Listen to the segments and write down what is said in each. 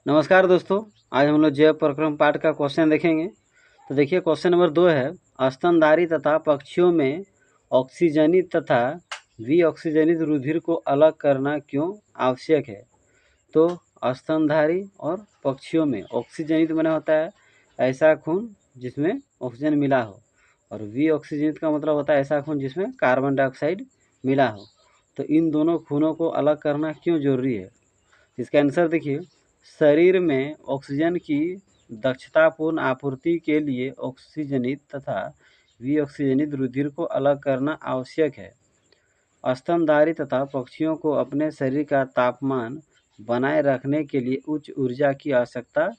नमस्कार दोस्तों, आज हम लोग जैव प्रक्रम पाठ का क्वेश्चन देखेंगे। तो देखिए क्वेश्चन नंबर 2 है, स्तनधारी तथा पक्षियों में ऑक्सीजनित तथा विऑक्सीजनित रुधिर को अलग करना क्यों आवश्यक है। तो स्तनधारी और पक्षियों में ऑक्सीजनित माने होता है ऐसा खून जिसमें ऑक्सीजन मिला हो, और विऑक्सीजनित का मतलब होता है ऐसा खून जिसमें कार्बन डाइऑक्साइड मिला हो। तो इन दोनों खूनों को अलग करना क्यों जरूरी है। इसका आंसर देखिए, शरीर में ऑक्सीजन की दक्षतापूर्ण आपूर्ति के लिए ऑक्सीजनित तथा विऑक्सीजनित रुधिर को अलग करना आवश्यक है। स्तनधारी तथा पक्षियों को अपने शरीर का तापमान बनाए रखने के लिए उच्च ऊर्जा की आवश्यकता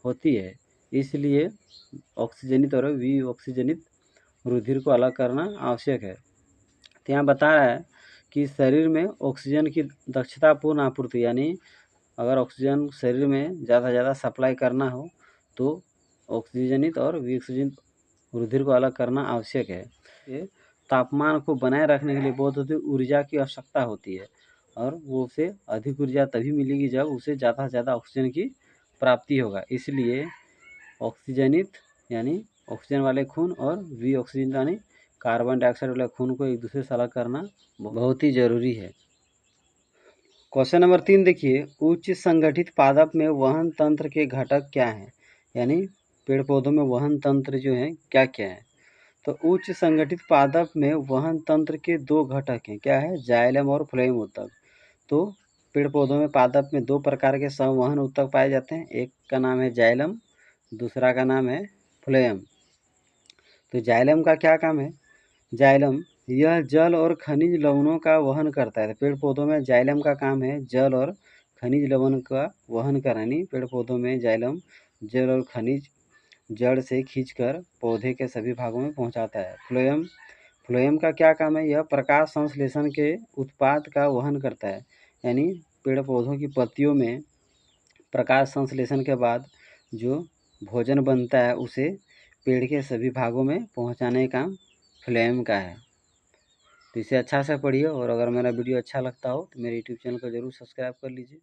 होती है, इसलिए ऑक्सीजनित और विऑक्सीजनित रुधिर को अलग करना आवश्यक है। तो यहाँ बता रहा है कि शरीर में ऑक्सीजन की दक्षतापूर्ण आपूर्ति, यानी अगर ऑक्सीजन शरीर में ज़्यादा से ज़्यादा सप्लाई करना हो तो ऑक्सीजनित और विऑक्सीजनित रुधिर को अलग करना आवश्यक है। ये तापमान को बनाए रखने के लिए बहुत अधिक ऊर्जा की आवश्यकता होती है, और वो उसे अधिक ऊर्जा तभी मिलेगी जब उसे ज़्यादा से ज़्यादा ऑक्सीजन की प्राप्ति होगा। इसलिए ऑक्सीजनित यानी ऑक्सीजन वाले खून और विऑक्सीजन यानी कार्बन डाइऑक्साइड वाले खून को एक दूसरे से अलग करना बहुत ही ज़रूरी है। क्वेश्चन नंबर 3 देखिए, उच्च संगठित पादप में वहन तंत्र के घटक क्या हैं। यानी पेड़ पौधों में वहन तंत्र जो है क्या क्या है। तो उच्च संगठित पादप में वहन तंत्र के दो घटक हैं, क्या है, जाइलम और फ्लोएम ऊतक। तो पेड़ पौधों में पादप में दो प्रकार के संवहन ऊतक पाए जाते हैं, एक का नाम है जाइलम, दूसरा का नाम है फ्लोएम। तो जाइलम का क्या काम है। जाइलम यह जल और खनिज लवणों का वहन करता है। पेड़ पौधों में जाइलम का काम है जल और खनिज लवण का वहन करानी। पेड़ पौधों में जाइलम जल और खनिज जड़ से खींचकर पौधे के सभी भागों में पहुंचाता है। फ्लोएम फ्लोएम का क्या काम है, यह प्रकाश संश्लेषण के उत्पाद का वहन करता है। यानी पेड़ पौधों की पत्तियों में प्रकाश संश्लेषण के बाद जो भोजन बनता है उसे पेड़ के सभी भागों में पहुंचाने का काम फ्लोएम का है। तो इसे अच्छा से पढ़िए, और अगर मेरा वीडियो अच्छा लगता हो तो मेरे यूट्यूब चैनल को ज़रूर सब्सक्राइब कर लीजिए।